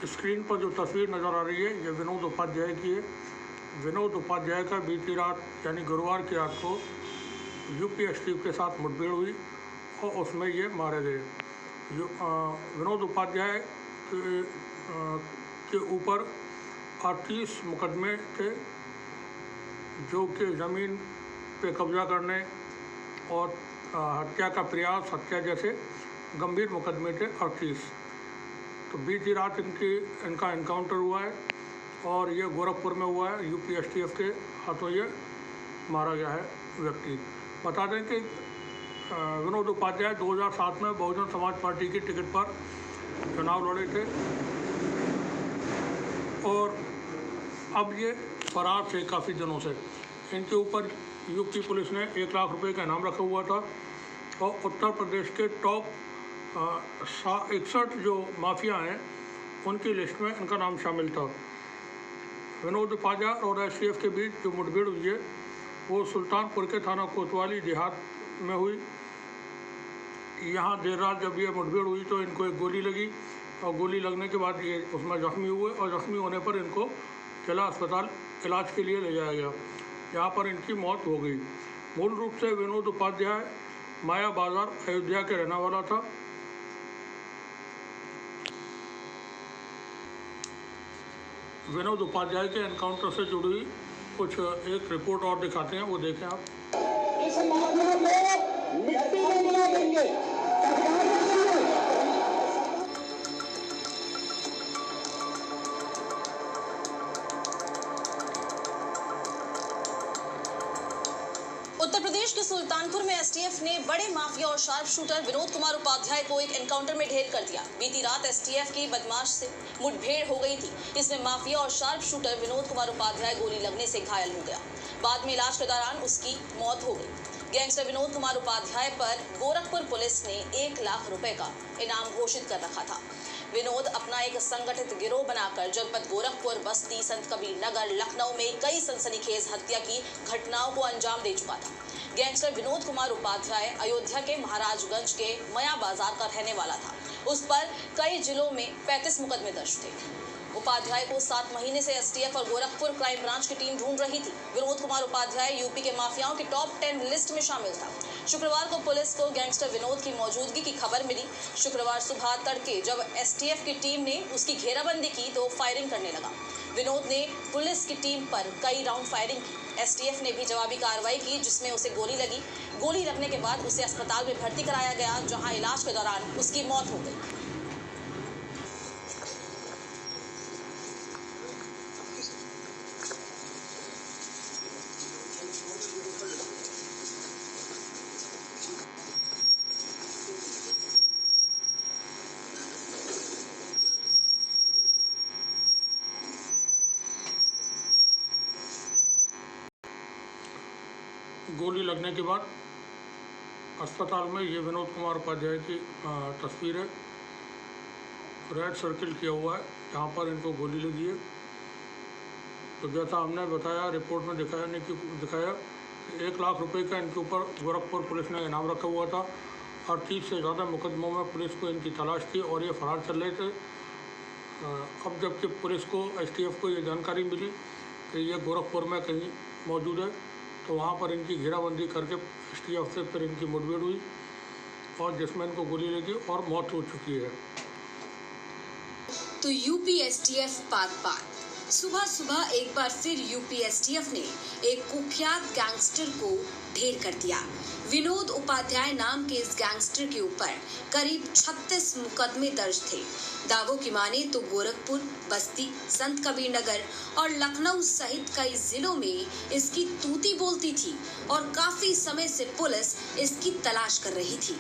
Screen पर जो तस्वीर नज़र आ रही है ये विनोद उपाध्याय की है। विनोद उपाध्याय का बीती रात यानी गुरुवार की रात को यूपी एसटीएफ के साथ मुठभेड़ हुई और उसमें ये मारे गए। विनोद उपाध्याय के ऊपर 38 मुकदमे थे जो कि ज़मीन पे कब्जा करने और हत्या का प्रयास, हत्या जैसे गंभीर मुकदमे थे 38। तो बीती रात इनका एनकाउंटर हुआ है और ये गोरखपुर में हुआ है। यूपी एसटीएफ के हाथों ये मारा गया है व्यक्ति। बता दें कि विनोद उपाध्याय 2007 में बहुजन समाज पार्टी की टिकट पर चुनाव लड़े थे और अब ये फरार थे काफ़ी दिनों से। इनके ऊपर यूपी पुलिस ने 1 लाख रुपए का इनाम रखा हुआ था और उत्तर प्रदेश के टॉप 61 जो माफिया हैं उनकी लिस्ट में इनका नाम शामिल था। विनोद उपाध्याय और एसटीएफ के बीच जो मुठभेड़ हुई है वो सुल्तानपुर के थाना कोतवाली देहात में हुई। यहाँ देर रात जब ये मुठभेड़ हुई तो इनको एक गोली लगी और गोली लगने के बाद ये उसमें जख्मी हुए और जख्मी होने पर इनको जिला अस्पताल इलाज के लिए ले जाया गया। यहाँ पर इनकी मौत हो गई। मूल रूप से विनोद उपाध्याय माया बाजार अयोध्या के रहने वाला था। विनोद उपाध्याय के एनकाउंटर से जुड़ी कुछ एक रिपोर्ट और दिखाते हैं, वो देखें आप। इस मामले को मिट्टी में मिला देंगे। उत्तर प्रदेश के सुल्तानपुर में एसटीएफ ने बड़े माफिया और शार्प शूटर विनोद कुमार उपाध्याय को एक एनकाउंटर में ढेर कर दिया। बीती रात एसटीएफ की बदमाश से मुठभेड़ हो गई थी। इसमें माफिया और शार्प शूटर विनोद कुमार उपाध्याय गोली लगने से घायल हो गया। बाद में इलाज के दौरान उसकी मौत हो गई। गैंगस्टर विनोद कुमार उपाध्याय पर गोरखपुर पुलिस ने 1 लाख रुपए का इनाम घोषित कर रखा था। विनोद अपना एक संगठित गिरोह बनाकर जनपद गोरखपुर, बस्ती, संत कबीर नगर, लखनऊ में कई सनसनीखेज हत्या की घटनाओं को अंजाम दे चुका था। गैंगस्टर विनोद कुमार उपाध्याय अयोध्या के महाराजगंज के मया बाजार का रहने वाला था। उस पर कई जिलों में 35 मुकदमे दर्ज थे। उपाध्याय को 7 महीने से एसटीएफ और गोरखपुर क्राइम ब्रांच की टीम ढूंढ रही थी। विनोद कुमार उपाध्याय यूपी के माफियाओं की टॉप 10 लिस्ट में शामिल था। शुक्रवार को पुलिस को गैंगस्टर विनोद की मौजूदगी की खबर मिली। शुक्रवार सुबह तड़के जब एसटीएफ की टीम ने उसकी घेराबंदी की तो फायरिंग करने लगा। विनोद ने पुलिस की टीम पर कई राउंड फायरिंग की। एसटीएफ ने भी जवाबी कार्रवाई की जिसमें उसे गोली लगी। गोली लगने के बाद उसे अस्पताल में भर्ती कराया गया, जहां इलाज के दौरान उसकी मौत हो गई। गोली लगने के बाद अस्पताल में ये विनोद कुमार उपाध्याय की तस्वीर है। रेड सर्किल किया हुआ है जहाँ पर इनको गोली लगी है। तो जैसा हमने बताया, रिपोर्ट में दिखाया 1 लाख रुपए का इनके ऊपर गोरखपुर पुलिस ने इनाम रखा हुआ था और 30 से ज़्यादा मुकदमों में पुलिस को इनकी तलाश थी और ये फरार चल रहे थे। अब जबकि पुलिस को, एसटीएफ को ये जानकारी मिली कि ये गोरखपुर में कहीं मौजूद है तो वहाँ पर इनकी घेराबंदी करके एसटीएफ से फिर इनकी मुठभेड़ हुई और जिसमें इनको गोली लगी और मौत हो चुकी है। तो यूपी एसटीएफ पात सुबह सुबह एक बार फिर यूपी एसटीएफ ने एक कुख्यात गैंगस्टर को ढेर कर दिया। विनोद उपाध्याय नाम के इस गैंगस्टर के ऊपर करीब 36 मुकदमे दर्ज थे। दावों की माने तो गोरखपुर, बस्ती, संत कबीर नगर और लखनऊ सहित कई जिलों में इसकी तूती बोलती थी और काफी समय से पुलिस इसकी तलाश कर रही थी।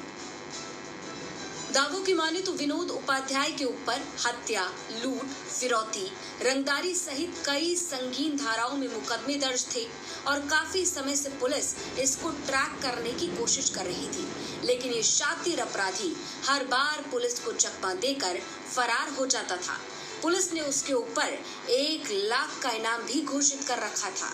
दावों की माने तो विनोद उपाध्याय के ऊपर हत्या, लूट, फिरौती, रंगदारी सहित कई संगीन धाराओं में मुकदमे दर्ज थे और काफी समय से पुलिस इसको ट्रैक करने की कोशिश कर रही थी। लेकिन ये शातिर अपराधी हर बार पुलिस को चकमा देकर फरार हो जाता था। पुलिस ने उसके ऊपर 1 लाख का इनाम भी घोषित कर रखा था।